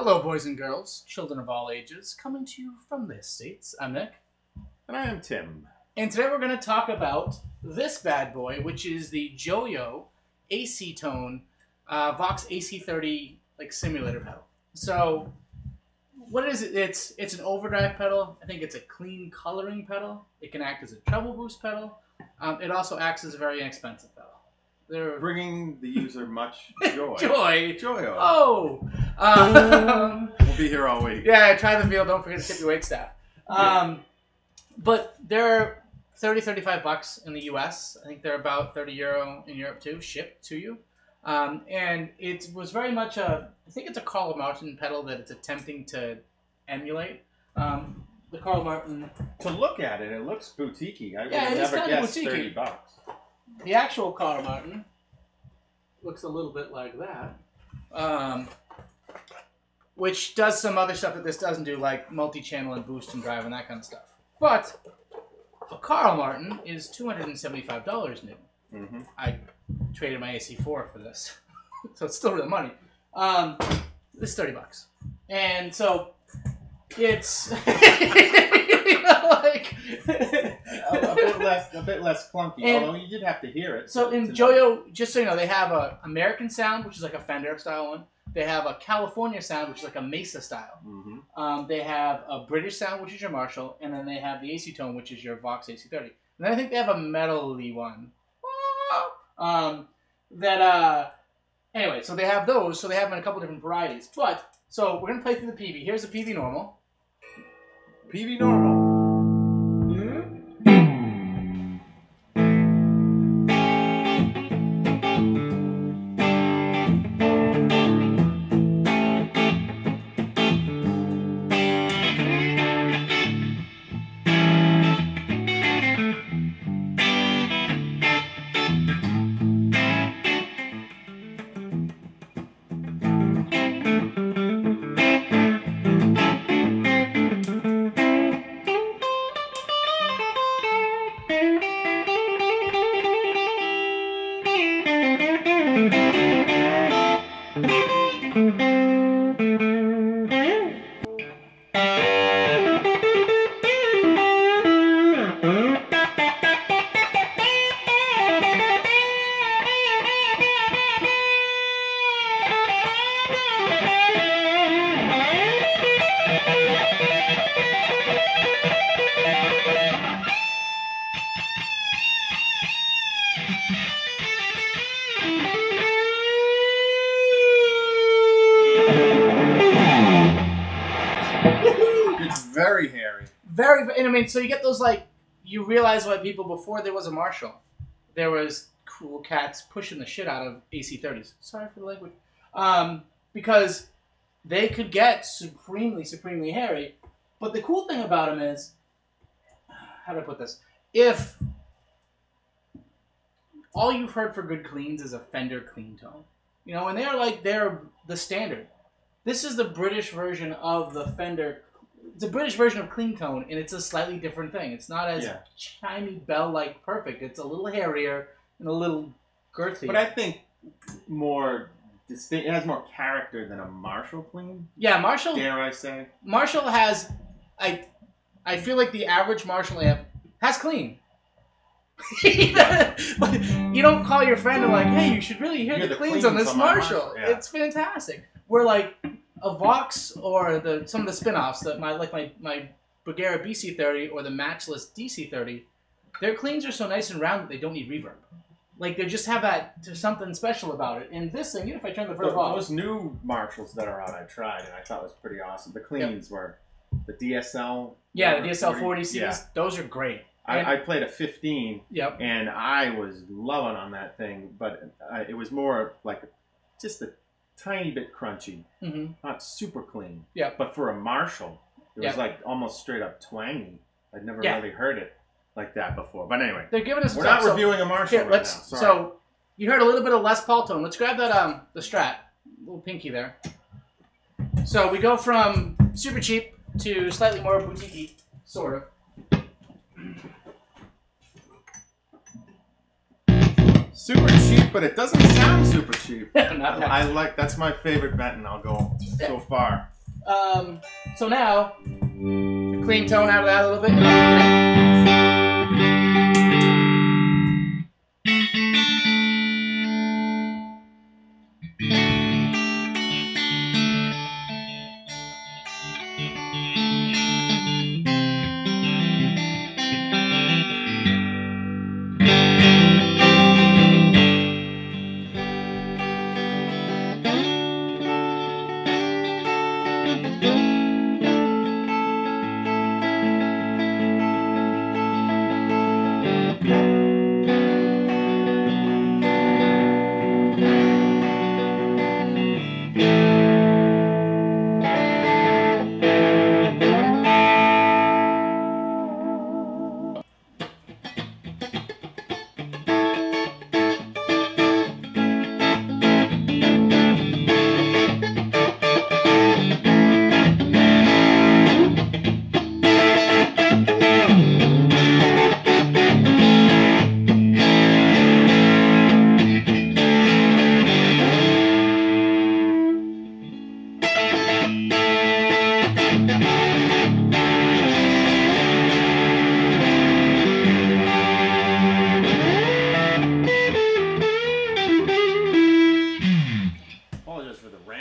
Hello, boys and girls, children of all ages, coming to you from the States. I'm Nick. And I am Tim. And today we're going to talk about this bad boy, which is the Joyo AC Tone Vox AC30 simulator pedal. So, what is it? It's an overdrive pedal. I think it's a clean coloring pedal. It can act as a treble boost pedal. It also acts as a very inexpensive pedal. They're Bringing the user much joy. Joyo. Oh! We'll be here all week. Yeah, try the meal. Don't forget to tip your wait staff. But they're $30-35 in the US. I think they're about €30 in Europe too, shipped to you. And it was very much I think it's a Carl Martin pedal that it's attempting to emulate. The Carl Martin. To look at it, it looks boutique-y. I would Yeah, have it is never kinda guessed boutique-y. $30. The actual Carl Martin looks a little bit like that. Which does some other stuff that this doesn't do, like multi-channel and boost and drive and that kind of stuff. But a Carl Martin is $275 new. Mm-hmm. I traded my AC4 for this, so it's still real money. This is $30, and so it's a bit less clunky. And although you did have to hear it. So in Joyo, just so you know, they have a American sound, which is like a Fender style one. They have a California sound, which is like a Mesa style. Mm-hmm. They have a British sound, which is your Marshall, and then they have the AC Tone, which is your Vox AC30. And then I think they have a metal-y one. Anyway, so they have those, so they have them in a couple different varieties. But, so we're going to play through the PV. Here's the PV normal. PV normal. It's very hairy. And I mean, so you get those, you realize why people, before there was a Marshall, there was cool cats pushing the shit out of AC30s. Sorry for the language. Because they could get supremely, supremely hairy. But the cool thing about them is, how do I put this? If all you've heard for good cleans is a Fender clean tone, and they're the standard. This is the British version of the Fender. It's a British version of clean tone, and it's a slightly different thing. It's not as chimey bell-like perfect. It's a little hairier and a little girthier. But I think more distinct. It has more character than a Marshall clean. Yeah, Marshall. Dare I say? Marshall has. I feel like the average Marshall amp has clean. But you don't call your friend and hey, you should really hear the cleans on this Marshall. Yeah. It's fantastic. Where a Vox or some of the spin-offs that my Bagheera BC30 or the Matchless DC30, their cleans are so nice and round that they don't need reverb. They just have there's something special about it. And this thing, if I turn the verb off, those new Marshalls that are out, I tried and I thought was pretty awesome. The cleans were the DSL. Yeah, the DSL 40Cs. Yeah. Those are great. I played a 15, yep, and I was loving on that thing, but it was more just a tiny bit crunchy, not super clean. Yeah. But for a Marshall, it was almost straight up twangy. I'd never really heard it like that before. But anyway, they're giving us. We're not reviewing a Marshall right now. Sorry. So you heard a little bit of Les Paul tone. Let's grab that the Strat, little pinky there. So we go from super cheap to slightly more boutique-y, sort of. Super cheap, but it doesn't sound super cheap. Not that's my favorite Benton. I'll go so far. So now, clean tone out of that a little bit.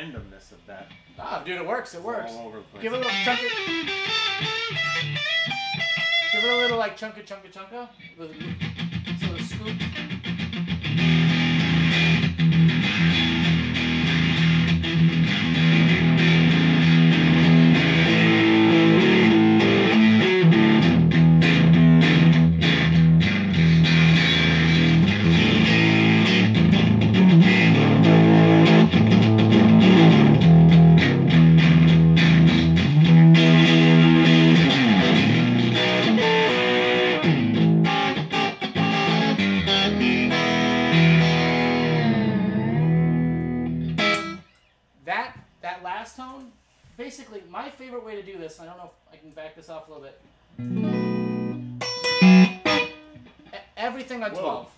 randomness of that. Ah, dude, it works. It works. All over the place. Give it a little chunka. Give it a little like chunka. So the scoop. That last tone, basically, my favorite way to do this, I don't know if I can back this off a little bit. Everything on 12.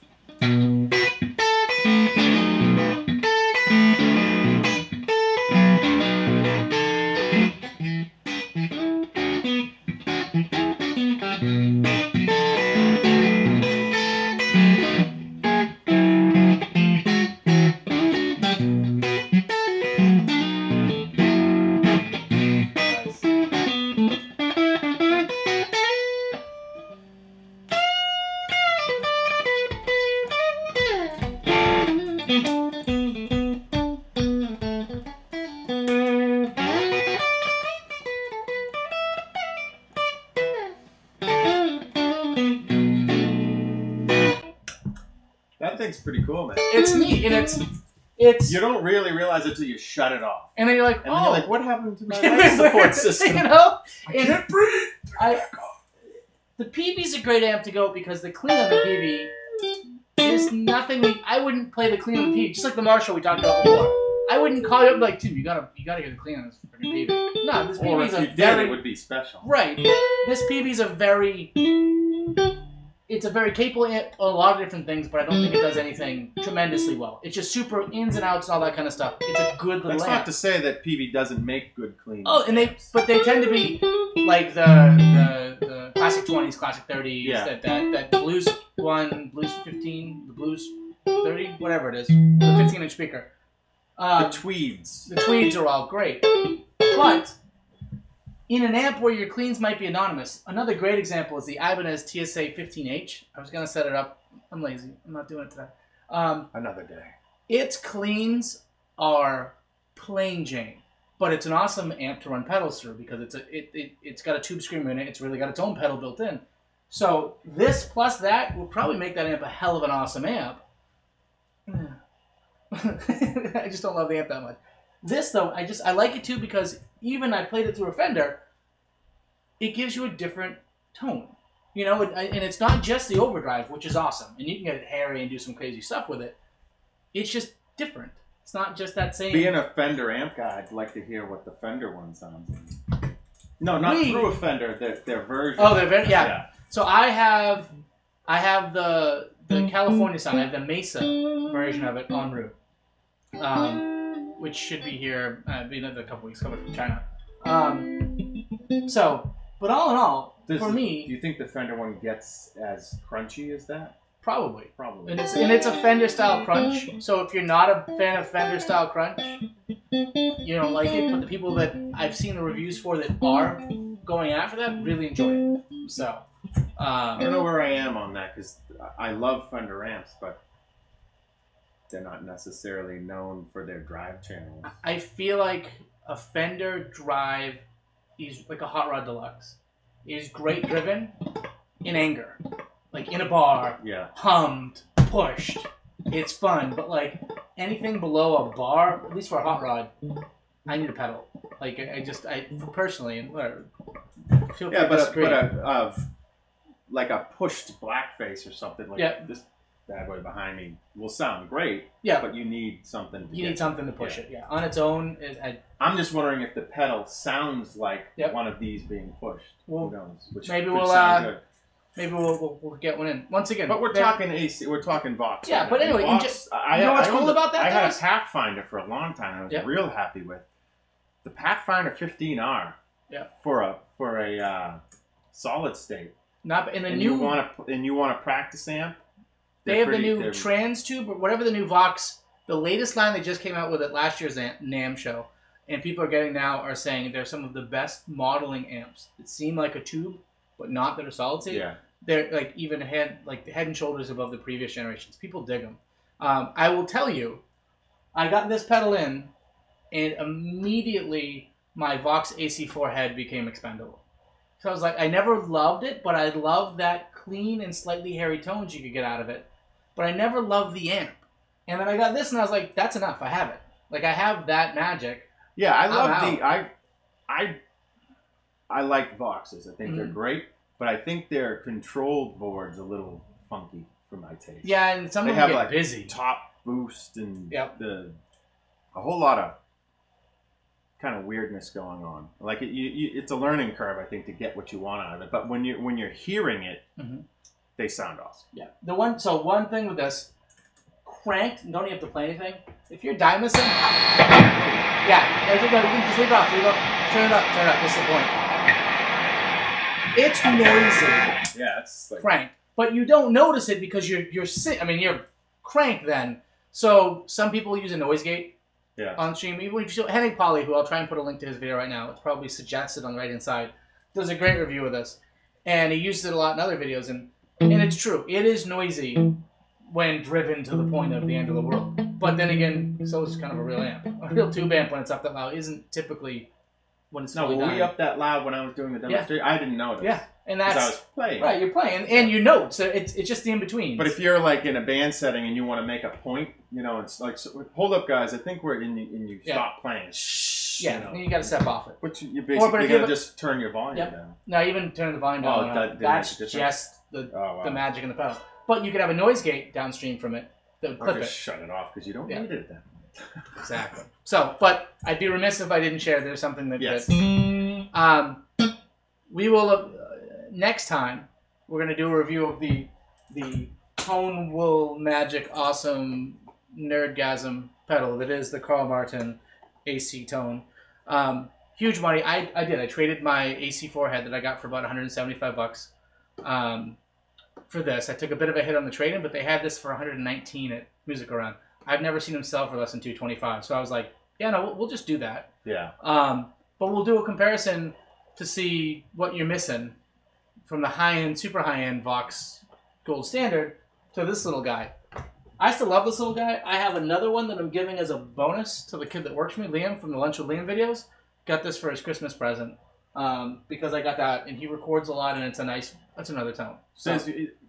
That thing's pretty cool, man. It's neat, and it's. You don't really realize it until you shut it off. And then you're like, and then you're like, what happened to my life life support system? You know, I can't breathe. The PV's a great amp to go because the clean on the PV is nothing. I wouldn't play the clean on the PV, just like the Marshall we talked about before. I wouldn't call you up and be like, dude, you gotta hear the clean on this freaking PV. No, this or PV's if a you did, very it would be special. right. This PV's a very. It's a very capable amp, a lot of different things, but I don't think it does anything tremendously well. It's just super ins and outs and all that kind of stuff. It's a good little That's amp. not to say that PV doesn't make good clean. Oh, and they tend to be like the classic 20s, classic 30s, Yeah. that blues 1, blues 15, the blues 30, whatever it is, the 15-inch speaker. The tweeds. The tweeds are all great, but in an amp where your cleans might be anonymous, another great example is the Ibanez TSA 15H. I was gonna set it up. I'm lazy. I'm not doing it today. Another day. Its cleans are plain Jane, but it's an awesome amp to run pedals through because it's got a tube screamer in it. It's really got its own pedal built in. So this plus that will probably make that amp a hell of an awesome amp. I just don't love the amp that much. This though, I like it too because even I played it through a Fender. It gives you a different tone, you know, and it's not just the overdrive, which is awesome, and you can get it hairy and do some crazy stuff with it. It's just different. It's not just that same. Being a Fender amp guy, I'd like to hear what the Fender one sounds like. No, not through a Fender. Their version. Oh, their version. Yeah. So I have the California sound. I have the Mesa version of it en route, which should be here. Be another couple weeks coming from China. But all in all, Do me, you think the Fender one gets as crunchy as that? probably. Probably. And it's a Fender style crunch. So if you're not a fan of Fender style crunch, you don't like it. But the people that I've seen the reviews for that are going after that really enjoy it. So I don't know where I am on that because I love Fender amps, but they're not necessarily known for their drive channels. I feel like a Fender drive is like a Hot Rod Deluxe. Is great driven in anger. Like in a bar, yeah, hummed, pushed. It's fun, but like anything below a bar, at least for a hot rod, I need a pedal. Like I personally, and whatever. Feel free to disagree. Like a pushed blackface or something like this bad boy behind me will sound great. Yeah, but you need something. You need something to push it. Yeah, on its own. I'm just wondering if the pedal sounds like one of these being pushed. Well, who knows? Which maybe we'll get one in once again. But we're talking AC. We're talking Vox. Yeah, but anyway, Vox, you know what's cool about that? I had a Pathfinder for a long time. I was real happy with the Pathfinder 15R. Yeah. For a solid state. Not in the new. You want a practice amp. They have the new trans tube or whatever the new Vox. The latest line they just came out with at last year's NAMM show, and people are getting now are saying they're some of the best modeling amps that seem like a tube, but not that are solid state. Yeah. They're like even head and shoulders above the previous generations. People dig them. I will tell you, I got this pedal in, and immediately my Vox AC4 head became expendable. So I was like, I never loved it, but I loved that clean and slightly hairy tones you could get out of it. But I never loved the amp. And then I got this, and I was like, that's enough. I have it. Like I have that magic. Yeah, I love I like Voxes. I think they're great. But I think their control board's a little funky for my taste. Yeah, and some of them get busy. Top boost and a whole lot of kind of weirdness going on. Like it's a learning curve, I think, to get what you want out of it. But when you're hearing it, they sound awesome. Yeah. One thing with this, cranked, you don't even have to play anything. If you're Dimison, you can just leave it off. Turn it up. This is the point. It's noisy. Yeah, it's like cranked, but you don't notice it because you're cranked then. So some people use a noise gate on stream. Even if you Henning Polly, who I'll try and put a link to his video right now, it's probably suggested on the right hand side, does a great review of this, and he uses it a lot in other videos, and it's true. It is noisy when driven to the point of the end of the world. But then again, so is kind of a real amp. A real tube amp when it's up that loud isn't typically. When it's were we up that loud when I was doing the demonstration? I didn't notice. Yeah, and that's I was playing. Right, you're playing, and you note, so it's just the in between. But if you're like in a band setting and you want to make a point, it's like, hold up, guys. I think we're in, and you stop playing. Shh. Yeah, and you got to step off it. But you basically got to just turn your volume down. No, even turning the volume down. That's just the magic in the pedal. But you could have a noise gate downstream from it that would clip it. Shut it off because you don't need it then. Exactly. So, but I'd be remiss if I didn't share there's something that we will next time we're going to do a review of the Tone Wool Magic Awesome Nerdgasm pedal that is the Carl Martin AC Tone. Huge money. I traded my AC4 head that I got for about $175 for this. I took a bit of a hit on the trade-in, but they had this for $119 at Music Around. I've never seen them sell for less than $225. So I was like, yeah, no, we'll just do that. Yeah. But we'll do a comparison to see what you're missing from the high-end, super high-end Vox Gold Standard to this little guy. I still love this little guy. I have another one that I'm giving as a bonus to the kid that works for me, Liam, from the Lunch with Liam videos. Got this for his Christmas present because I got that, and he records a lot, and that's another tone. So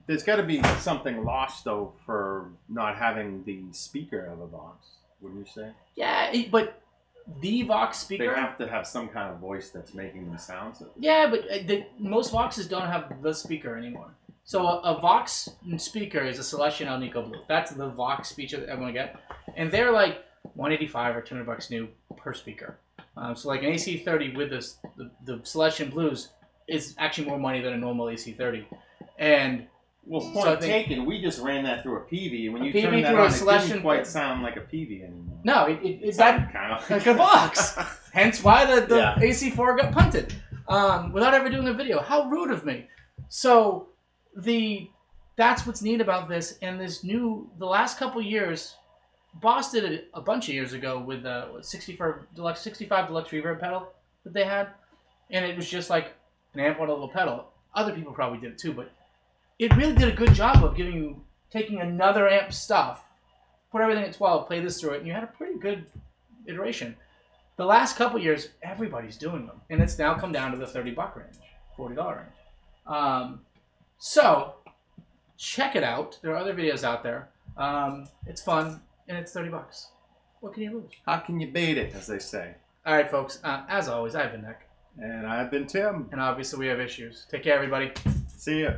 there's got to be something lost, though, for not having the speaker of a Vox, wouldn't you say? Yeah, but the Vox speaker... They have to have some kind of voice that's making them sound so... Yeah, but most Voxes don't have the speaker anymore. So a Vox speaker is a Celestion Alnico Blue. That's the Vox speaker that everyone get. And they're like $185 or $200 new per speaker. So like an AC30 with the Celestion Blues is actually more money than a normal AC30. And Well, point taken. We just ran that through a PV, and when you PV turned that on, it didn't quite sound like a PV anymore. No, it sounded kind of like a Vox. Hence why the AC4 got punted without ever doing a video. How rude of me. So that's what's neat about this. And the last couple years, Boss did it a bunch of years ago with the 65 Deluxe reverb pedal that they had. And it was just like an amp on a little pedal. Other people probably did it too, but it really did a good job of taking another amp stuff, put everything at 12, play this through it, and you had a pretty good iteration. The last couple years, everybody's doing them, and it's now come down to the $30 range, $40 range. So check it out. There are other videos out there. It's fun, and it's $30. What can you lose? How can you beat it, as they say? All right, folks. As always, I've been Nick. And I've been Tim. And obviously we have issues. Take care, everybody. See ya.